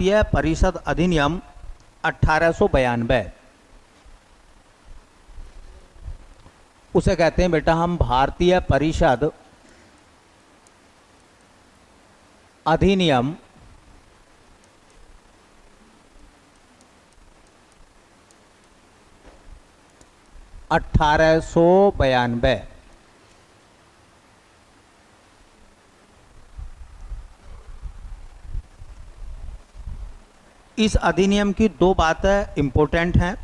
भारतीय परिषद अधिनियम 1892, उसे कहते हैं बेटा हम भारतीय परिषद अधिनियम 1892। इस अधिनियम की दो बातें इंपॉर्टेंट हैं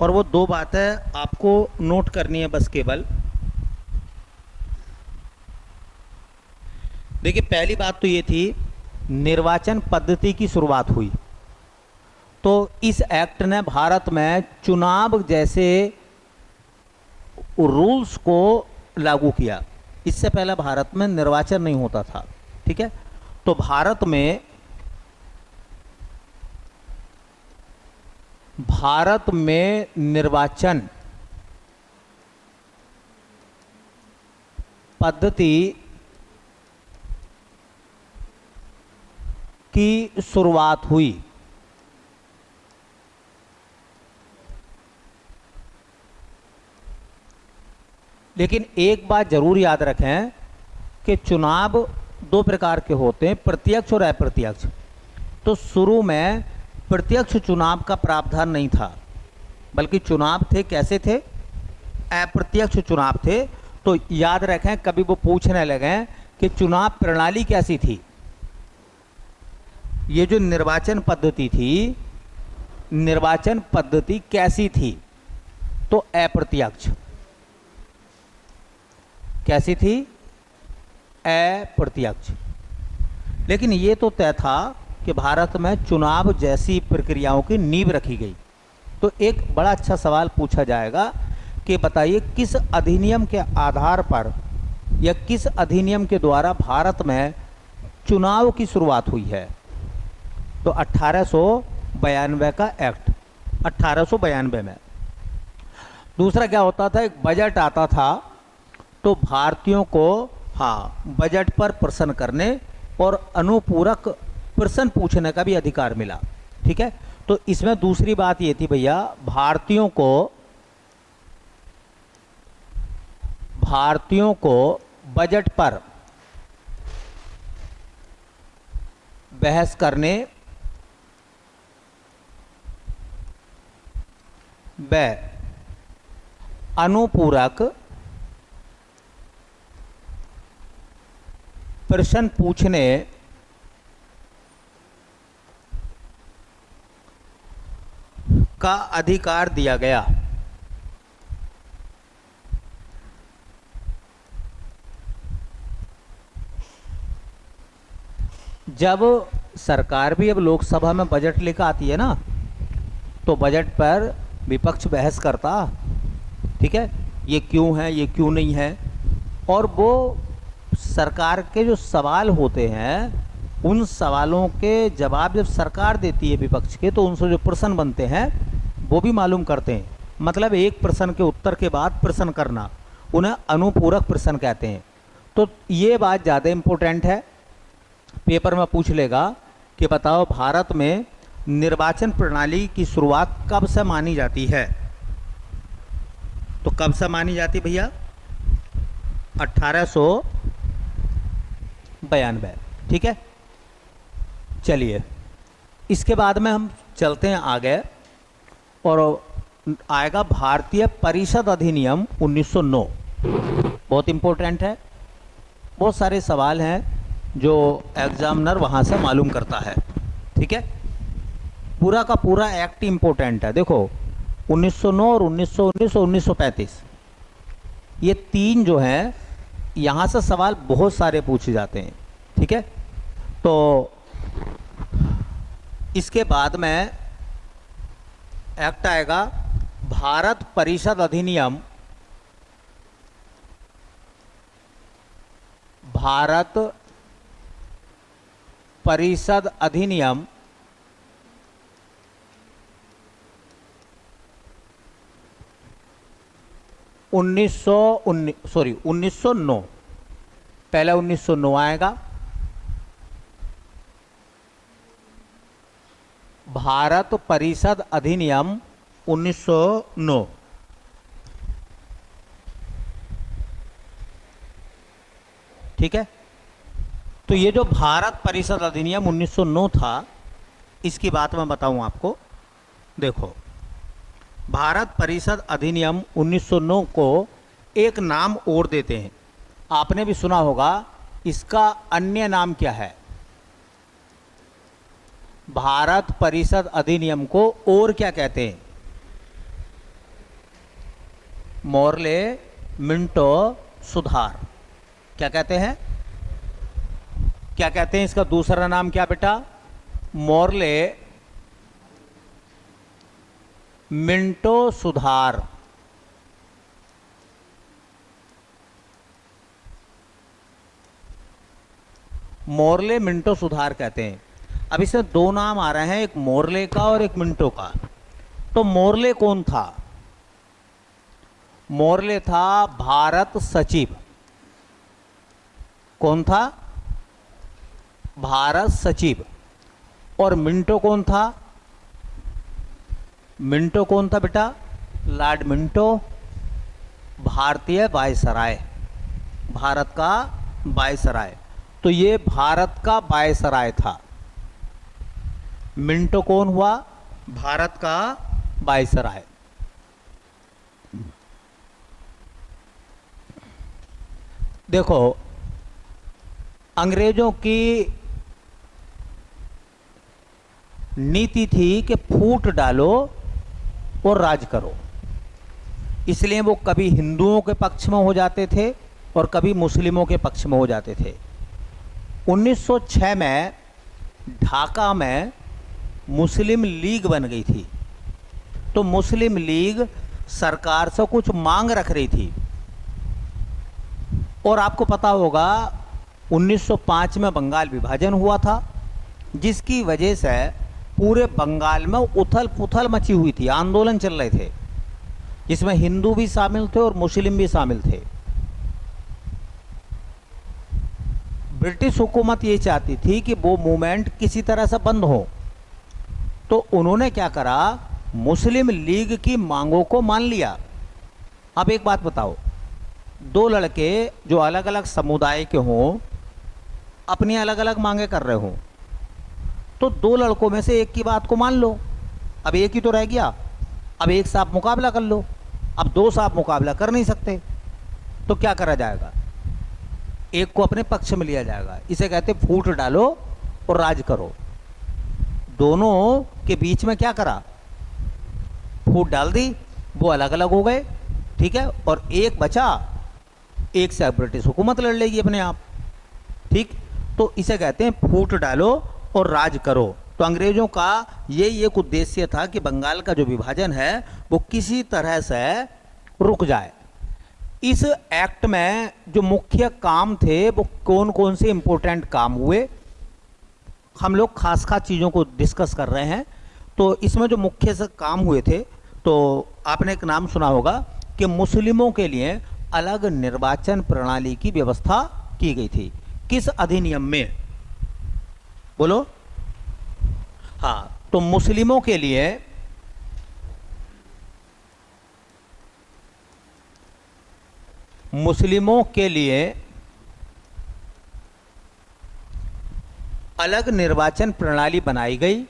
और वो दो बातें आपको नोट करनी है बस केवल। देखिए, पहली बात तो ये थी, निर्वाचन पद्धति की शुरुआत हुई तो इस एक्ट ने भारत में चुनाव जैसे रूल्स को लागू किया। इससे पहले भारत में निर्वाचन नहीं होता था। ठीक है, तो भारत में निर्वाचन पद्धति की शुरुआत हुई। लेकिन एक बात जरूर याद रखें कि चुनाव दो प्रकार के होते हैं, प्रत्यक्ष और अप्रत्यक्ष। तो शुरू में प्रत्यक्ष चुनाव का प्रावधान नहीं था, बल्कि चुनाव थे, कैसे थे? अप्रत्यक्ष चुनाव थे। तो याद रखें, कभी वो पूछने लगे कि चुनाव प्रणाली कैसी थी। ये जो निर्वाचन पद्धति थी, निर्वाचन पद्धति कैसी थी? तो अप्रत्यक्ष। कैसी थी? अप्रत्यक्ष। लेकिन ये तो तय था कि भारत में चुनाव जैसी प्रक्रियाओं की नींव रखी गई। तो एक बड़ा अच्छा सवाल पूछा जाएगा कि बताइए किस अधिनियम के आधार पर या किस अधिनियम के द्वारा भारत में चुनाव की शुरुआत हुई है? तो 1892 का एक्ट, 1892 में। दूसरा क्या होता था, एक बजट आता था तो भारतीयों को बजट पर प्रश्न करने और अनुपूरक प्रश्न पूछने का भी अधिकार मिला। ठीक है, तो इसमें दूसरी बात ये थी भैया, भारतीयों को बजट पर बहस करने व अनुपूरक प्रश्न पूछने का अधिकार दिया गया। जब सरकार भी अब लोकसभा में बजट लेकर आती है ना, तो बजट पर विपक्ष बहस करता, ठीक है, ये क्यों है, ये क्यों नहीं है। और वो सरकार के जो सवाल होते हैं, उन सवालों के जवाब जब सरकार देती है विपक्ष के, तो उनसे जो प्रश्न बनते हैं वो भी मालूम करते हैं। मतलब एक प्रश्न के उत्तर के बाद प्रश्न करना, उन्हें अनुपूरक प्रश्न कहते हैं। तो ये बात ज़्यादा इम्पोर्टेंट है, पेपर में पूछ लेगा कि बताओ भारत में निर्वाचन प्रणाली की शुरुआत कब से मानी जाती है? तो कब से मानी जाती भैया? 1892। ठीक है, चलिए इसके बाद में हम चलते हैं आगे और आएगा भारतीय परिषद अधिनियम 1909। बहुत इंपॉर्टेंट है, बहुत सारे सवाल हैं जो एग्जामिनर वहाँ से मालूम करता है। ठीक है, पूरा का पूरा एक्ट इंपॉर्टेंट है। देखो 1909 और 1919 और 1935, ये तीन जो हैं, यहाँ से सवाल बहुत सारे पूछे जाते हैं। ठीक है, तो इसके बाद में एक्ट आएगा भारत परिषद अधिनियम, भारत परिषद अधिनियम 1909। पहले 1909 आएगा, भारत परिषद अधिनियम 1909। ठीक है, तो ये जो भारत परिषद अधिनियम 1909 था, इसकी बात मैं बताऊं आपको। देखो, भारत परिषद अधिनियम 1909 को एक नाम और देते हैं, आपने भी सुना होगा, इसका अन्य नाम क्या है? भारत परिषद अधिनियम को और क्या कहते हैं? मोर्ले मिंटो सुधार। क्या कहते हैं? क्या कहते हैं इसका दूसरा नाम क्या बेटा? मोर्ले मिंटो सुधार। मोर्ले मिंटो सुधार कहते हैं। अब इसमें दो नाम आ रहे हैं, एक मोर्ले का और एक मिंटो का। तो मोर्ले कौन था? मोर्ले था भारत सचिव। कौन था? भारत सचिव। और मिंटो कौन था? मिंटो कौन था बेटा? लॉर्ड मिंटो, भारतीय वायसराय, भारत का वायसराय। तो ये भारत का वायसराय था। मिंटो कौन हुआ? भारत का वायसराय। देखो, अंग्रेजों की नीति थी कि फूट डालो और राज करो, इसलिए वो कभी हिंदुओं के पक्ष में हो जाते थे और कभी मुस्लिमों के पक्ष में हो जाते थे। 1906 में ढाका में मुस्लिम लीग बन गई थी। तो मुस्लिम लीग सरकार से कुछ मांग रख रही थी, और आपको पता होगा 1905 में बंगाल विभाजन हुआ था, जिसकी वजह से पूरे बंगाल में उथल पुथल मची हुई थी, आंदोलन चल रहे थे, जिसमें हिंदू भी शामिल थे और मुस्लिम भी शामिल थे। ब्रिटिश हुकूमत ये चाहती थी कि वो मूवमेंट किसी तरह से बंद हो, तो उन्होंने क्या करा, मुस्लिम लीग की मांगों को मान लिया। अब एक बात बताओ, दो लड़के जो अलग अलग समुदाय के हों, अपनी अलग अलग मांगे कर रहे हों, तो दो लड़कों में से एक की बात को मान लो। अब एक ही तो रह गया, अब एक साथ मुकाबला कर लो। अब दो साथ मुकाबला कर नहीं सकते, तो क्या करा जाएगा? एक को अपने पक्ष में लिया जाएगा। इसे कहते फूट डालो और राज करो। दोनों के बीच में क्या करा? फूट डाल दी, वो अलग अलग हो गए, ठीक है, और एक बचा, एक से ब्रिटिश हुकूमत लड़ लेगी अपने आप, ठीक। तो इसे कहते हैं फूट डालो और राज करो। तो अंग्रेजों का ये एक उद्देश्य था कि बंगाल का जो विभाजन है वो किसी तरह से रुक जाए। इस एक्ट में जो मुख्य काम थे वो कौन कौन से इंपॉर्टेंट काम हुए, हम लोग खास खास चीज़ों को डिस्कस कर रहे हैं। तो इसमें जो मुख्य से काम हुए थे, तो आपने एक नाम सुना होगा कि मुस्लिमों के लिए अलग निर्वाचन प्रणाली की व्यवस्था की गई थी। किस अधिनियम में? बोलो। हाँ, तो मुस्लिमों के लिए अलग निर्वाचन प्रणाली बनाई गई।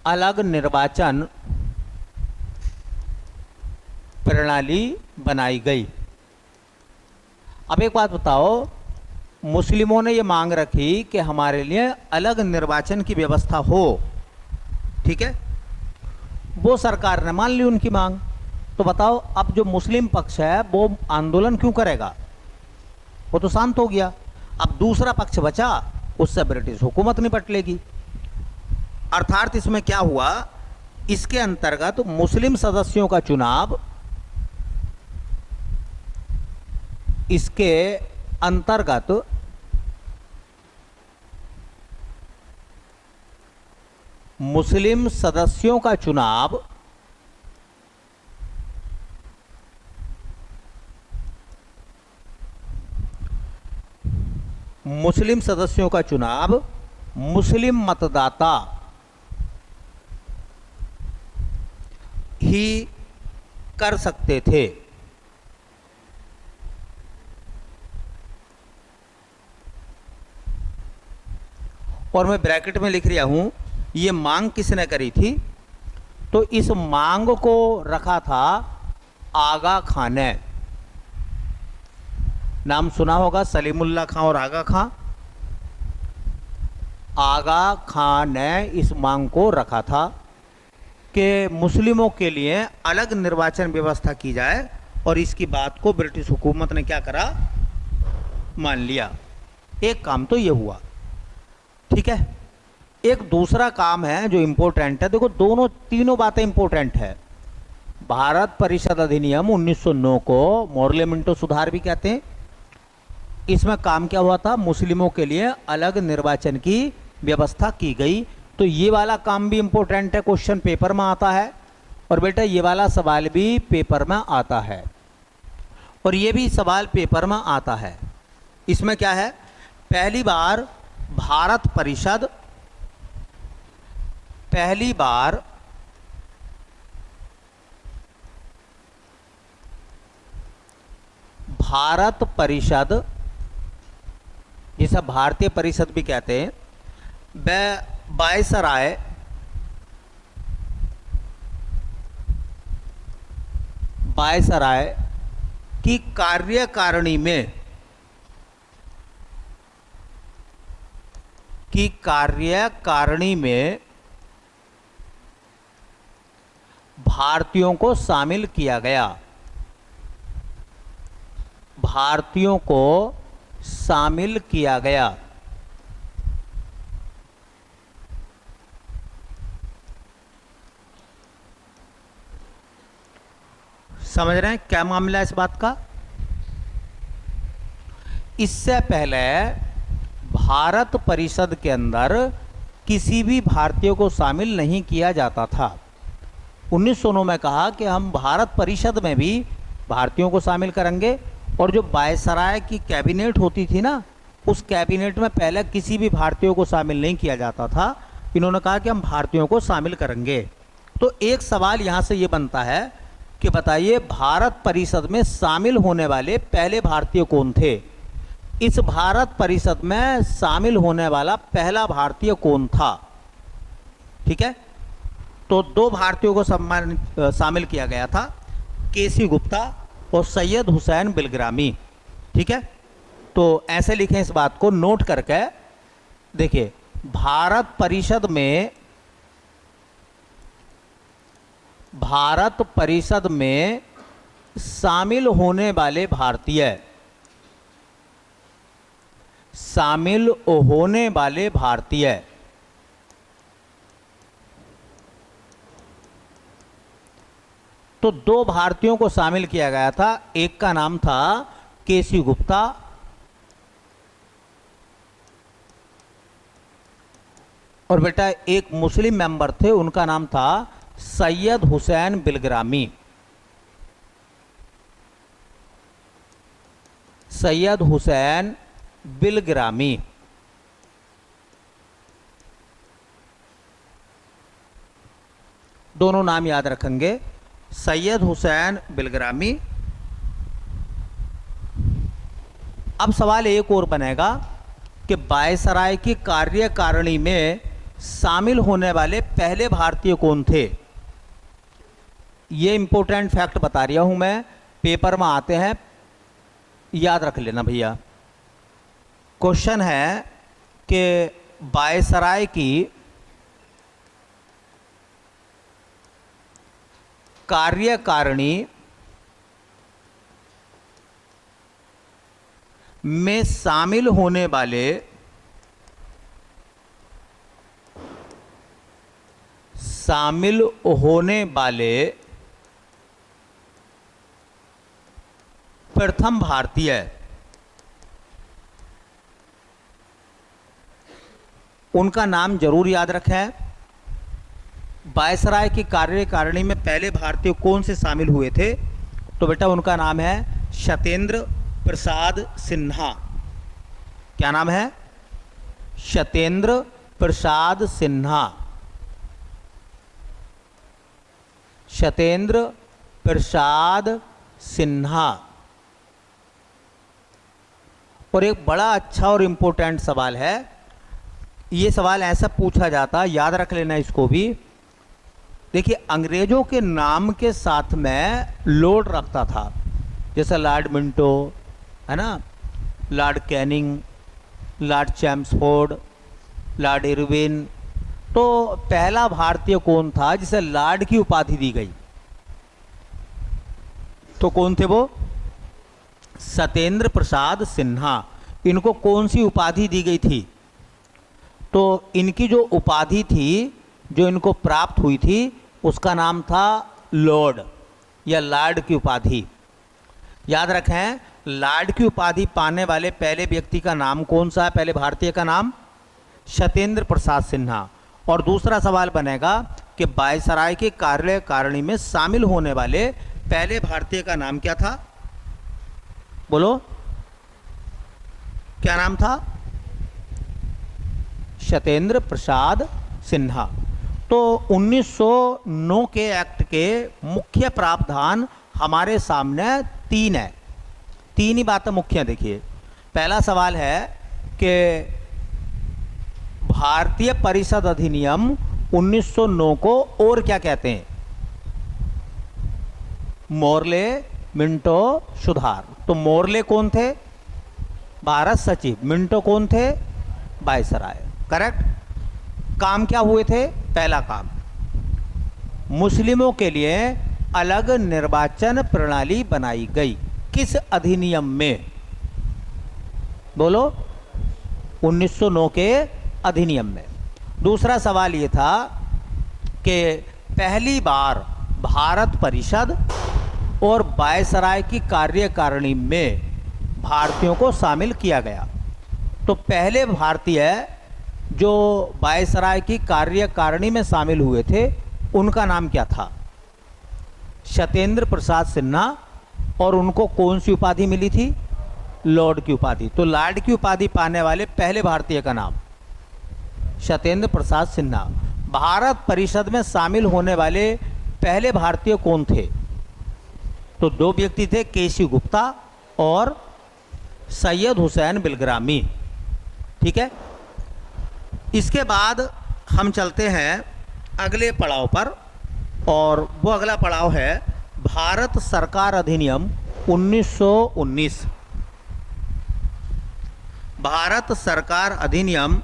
अलग निर्वाचन प्रणाली बनाई गई। अब एक बात बताओ, मुस्लिमों ने ये मांग रखी कि हमारे लिए अलग निर्वाचन की व्यवस्था हो, ठीक है, वो सरकार ने मान ली उनकी मांग। तो बताओ, अब जो मुस्लिम पक्ष है वो आंदोलन क्यों करेगा? वो तो शांत हो गया। अब दूसरा पक्ष बचा, उससे ब्रिटिश हुकूमत निपट लेगी। अर्थात इसमें क्या हुआ, इसके अंतर्गत मुस्लिम सदस्यों का चुनाव, इसके अंतर्गत मुस्लिम सदस्यों का चुनाव मुस्लिम सदस्यों का चुनाव मुस्लिम मतदाता ही कर सकते थे। और मैं ब्रैकेट में लिख रहा हूं, ये मांग किसने करी थी? तो इस मांग को रखा था आगा खां ने। नाम सुना होगा, सलीमुल्लाह खां और आगा खां। आगा खां ने इस मांग को रखा था कि मुस्लिमों के लिए अलग निर्वाचन व्यवस्था की जाए, और इसकी बात को ब्रिटिश हुकूमत ने क्या करा? मान लिया। एक काम तो ये हुआ, ठीक है। एक दूसरा काम है जो इम्पोर्टेंट है। देखो, तीनों बातें इम्पोर्टेंट है। भारत परिषद अधिनियम 1909 को मोर्ले-मिंटो सुधार भी कहते हैं। इसमें काम क्या हुआ था? मुस्लिमों के लिए अलग निर्वाचन की व्यवस्था की गई। तो ये वाला काम भी इम्पोर्टेंट है, क्वेश्चन पेपर में आता है। और बेटा ये वाला सवाल भी पेपर में आता है, और ये भी सवाल पेपर में आता है। इसमें क्या है? पहली बार भारत परिषद जिसे भारतीय परिषद भी कहते हैं, बायसराय की कार्यकारिणी में भारतीयों को शामिल किया गया। समझ रहे हैं क्या मामला है इस बात का? इससे पहले भारत परिषद के अंदर किसी भी भारतीय को शामिल नहीं किया जाता था। 1909 में कहा कि हम भारत परिषद में भी भारतीयों को शामिल करेंगे, और जो वायसराय की कैबिनेट होती थी ना, उस कैबिनेट में पहले किसी भी भारतीयों को शामिल नहीं किया जाता था। इन्होंने कहा कि हम भारतीयों को शामिल करेंगे। तो एक सवाल यहाँ से ये बनता है कि बताइए, भारत परिषद में शामिल होने वाले पहले भारतीय कौन थे? इस भारत परिषद में शामिल होने वाला पहला भारतीय कौन था? ठीक है, तो दो भारतीयों को शामिल किया गया था, केसी गुप्ता और सैयद हुसैन बिलग्रामी। ठीक है, तो ऐसे लिखें इस बात को नोट करके। देखिए, भारत परिषद में शामिल होने वाले भारतीय तो दो भारतीयों को शामिल किया गया था। एक का नाम था केसी गुप्ता, और बेटा एक मुस्लिम मेंबर थे, उनका नाम था सैयद हुसैन बिलग्रामी। सैयद हुसैन बिलग्रामी। दोनों नाम याद रखेंगे, सैयद हुसैन बिलग्रामी। अब सवाल एक और बनेगा कि वायसराय की कार्यकारिणी में शामिल होने वाले पहले भारतीय कौन थे? ये इंपॉर्टेंट फैक्ट बता रहा हूं मैं, पेपर में आते हैं, याद रख लेना भैया। क्वेश्चन है कि वायसराय की कार्यकारिणी में शामिल होने वाले प्रथम भारतीय, उनका नाम जरूर याद रखें। वायसराय की कार्यकारिणी में पहले भारतीय कौन से शामिल हुए थे? तो बेटा उनका नाम है सत्येंद्र प्रसाद सिन्हा। क्या क्या नाम है? सत्येंद्र प्रसाद सिन्हा। सत्येंद्र प्रसाद सिन्हा। और एक बड़ा अच्छा और इम्पोर्टेंट सवाल है, ये सवाल ऐसा पूछा जाता, याद रख लेना इसको भी। देखिए, अंग्रेजों के नाम के साथ में लॉर्ड रखता था, जैसे लॉर्ड मिंटो है ना, Lord Canning, Lord Chelmsford, Lord Irwin. तो पहला भारतीय कौन था जिसे लॉर्ड की उपाधि दी गई? तो कौन थे वो? सत्येंद्र प्रसाद सिन्हा। इनको कौन सी उपाधि दी गई थी? तो इनकी जो उपाधि थी, जो इनको प्राप्त हुई थी, उसका नाम था लॉर्ड या लॉर्ड की उपाधि। याद रखें, लॉर्ड की उपाधि पाने वाले पहले व्यक्ति का नाम कौन सा है? पहले भारतीय का नाम सत्येंद्र प्रसाद सिन्हा। और दूसरा सवाल बनेगा कि वायसराय की कार्यकारिणी में शामिल होने वाले पहले भारतीय का नाम क्या था? बोलो, क्या नाम था? सत्येंद्र प्रसाद सिन्हा। तो 1909 के एक्ट के मुख्य प्रावधान हमारे सामने 3 है। 3 ही बातें मुख्य हैं। देखिए, पहला सवाल है कि भारतीय परिषद अधिनियम 1909 को और क्या कहते हैं? मोर्ले मिंटो सुधार। तो मोर्ले कौन थे? भारत सचिव। मिंटो कौन थे? वायसराय। करेक्ट। काम क्या हुए थे? पहला काम, मुस्लिमों के लिए अलग निर्वाचन प्रणाली बनाई गई। किस अधिनियम में? बोलो, 1909 के अधिनियम में। दूसरा सवाल ये था कि पहली बार भारत परिषद और वायसराय की कार्यकारिणी में भारतीयों को शामिल किया गया। तो पहले भारतीय जो वायसराय की कार्यकारिणी में शामिल हुए थे, उनका नाम क्या था? सत्येंद्र प्रसाद सिन्हा। और उनको कौन सी उपाधि मिली थी? लॉर्ड की उपाधि। तो लॉर्ड की उपाधि पाने वाले पहले भारतीय का नाम सत्येंद्र प्रसाद सिन्हा। भारत परिषद में शामिल होने वाले पहले भारतीय कौन थे? तो 2 व्यक्ति थे, केसी गुप्ता और सैयद हुसैन बिलग्रामी। ठीक है। इसके बाद हम चलते हैं अगले पड़ाव पर, और वो अगला पड़ाव है भारत सरकार अधिनियम 1919। भारत सरकार अधिनियम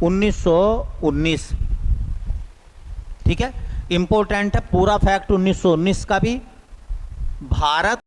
1919। ठीक है, इंपॉर्टेंट है पूरा फैक्ट 1919 का भी। भारत